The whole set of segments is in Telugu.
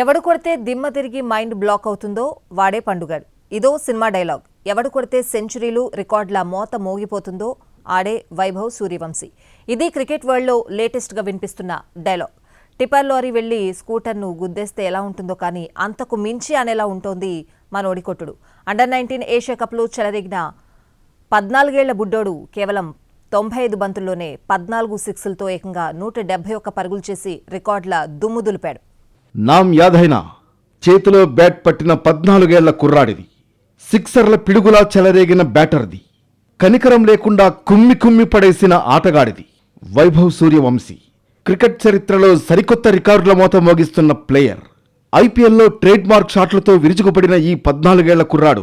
ఎవడు కొడితే దిమ్మ తిరిగి మైండ్ బ్లాక్ అవుతుందో వాడే పండుగాడు. ఇదో సినిమా డైలాగ్. ఎవడు కొడితే సెంచరీలు రికార్డుల మోత మోగిపోతుందో ఆడే వైభవ్ సూర్యవంశీ. ఇది క్రికెట్ వరల్డ్లో లేటెస్ట్గా వినిపిస్తున్న డైలాగ్. టిప్పర్ లారీ వెళ్లి స్కూటర్ను గుద్దేస్తే ఎలా ఉంటుందో కానీ అంతకు మించి అనేలా ఉంటోంది మనోడి కొట్టుడు. అండర్-19 ఏషియా కప్లో చెలరేగిన 14 ఏళ్ల బుడ్డోడు కేవలం 95 బంతుల్లోనే 14 సిక్స్లతో ఏకంగా 171 పరుగులు చేసి రికార్డుల దుమ్ము దులిపాడు. నాం యాదైనా చేతిలో బ్యాట్ పట్టిన 14 ఏళ్ల కుర్రాడిది. సిక్సర్ల పిడుగులా చెలరేగిన బ్యాటర్ది. కనికరం లేకుండా కుమ్మి కుమ్మి పడేసిన ఆటగాడిది వైభవ్ సూర్యవంశీ. క్రికెట్ చరిత్రలో సరికొత్త రికార్డుల మోత మోగిస్తున్న ప్లేయర్. ఐపీఎల్లో ట్రేడ్ మార్క్ షాట్లతో విరుచుకుపడిన ఈ 14 ఏళ్ల కుర్రాడు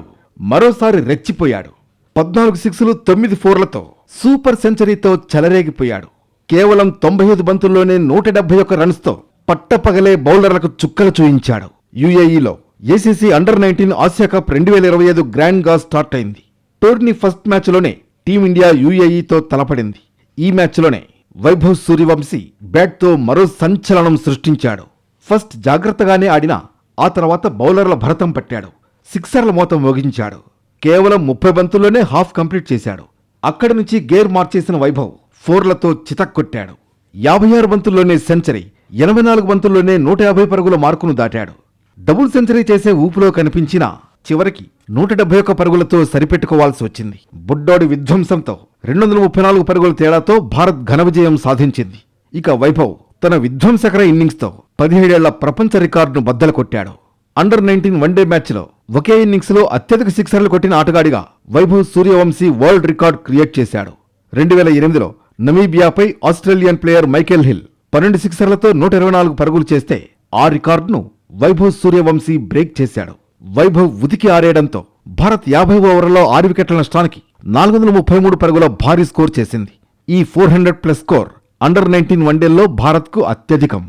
మరోసారి రెచ్చిపోయాడు. 14 సిక్స్లు 9 ఫోర్లతో సూపర్ సెంచరీతో చెలరేగిపోయాడు. కేవలం 95 బంతుల్లోనే 171 రన్స్తో పట్టపగలే బౌలర్లకు చుక్కలు చూయించాడు. యుఏఈలో ACC under nineteen Asia cup 2025 grand గా స్టార్ట్ అయింది. టోర్నీ ఫస్ట్ మ్యాచ్లోనే టీమిండియా యుఏఈతో తలపడింది. ఈ మ్యాచ్లోనే వైభవ్ సూర్యవంశీ బ్యాట్తో మరో సంచలనం సృష్టించాడు. ఫస్ట్ జాగ్రత్తగానే ఆడినా ఆ తర్వాత బౌలర్ల భరతం పట్టాడు. సిక్సర్ల మోత మోగించాడు. కేవలం 30 బంతుల్లోనే హాఫ్ కంప్లీట్ చేశాడు. అక్కడి నుంచి గేర్ మార్చేసిన వైభవ్ ఫోర్లతో చితక్కొట్టాడు. 56 బంతుల్లోనే సెంచరీ, 84 బంతుల్లోనే 150 పరుగుల మార్కును దాటాడు. డబుల్ సెంచరీ చేసే ఊపులో కనిపించినా చివరికి 171 పరుగులతో సరిపెట్టుకోవాల్సి వచ్చింది. బుడ్డోడి విధ్వంసంతో 234 పరుగుల తేడాతో భారత్ ఘన విజయం సాధించింది. ఇక వైభవ్ తన విధ్వంసకర ఇన్నింగ్స్తో 17 ఏళ్ల ప్రపంచ రికార్డును బద్దలు కొట్టాడు. అండర్-19 వన్డే మ్యాచ్లో ఒకే ఇన్నింగ్స్లో అత్యధిక సిక్సర్లు కొట్టిన ఆటగాడిగా Vaibhav Suryavanshi world record create చేశాడు. 2008లో నమీబియాపై ఆస్ట్రేలియన్ ప్లేయర్ మైకేల్ హిల్ 12 సిక్సర్లతో 124 పరుగులు చేస్తే ఆ రికార్డును వైభవ్ సూర్యవంశీ బ్రేక్ చేశాడు. వైభవ్ ఉతికి ఆరేయడంతో భారత్ 50 ఓవర్లలో 6 వికెట్ల నష్టానికి 433 పరుగుల భారీ స్కోర్ చేసింది. ఈ 400+ స్కోర్ అండర్-19 వన్డేల్లో భారత్కు అత్యధికం.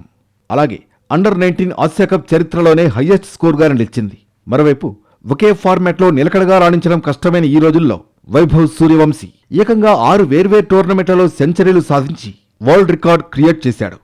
అలాగే అండర్-19 ఆసియా కప్ చరిత్రలోనే హయ్యెస్ట్ స్కోర్గా నిలిచింది. మరోవైపు ఒకే ఫార్మాట్లో నిలకడగా రాణించడం కష్టమైన ఈ రోజుల్లో వైభవ్ సూర్యవంశీ ఏకంగా 6 వేర్వేరు టోర్నమెంట్లలో సెంచరీలు సాధించి వరల్డ్ రికార్డ్ క్రియేట్ చేశాడు.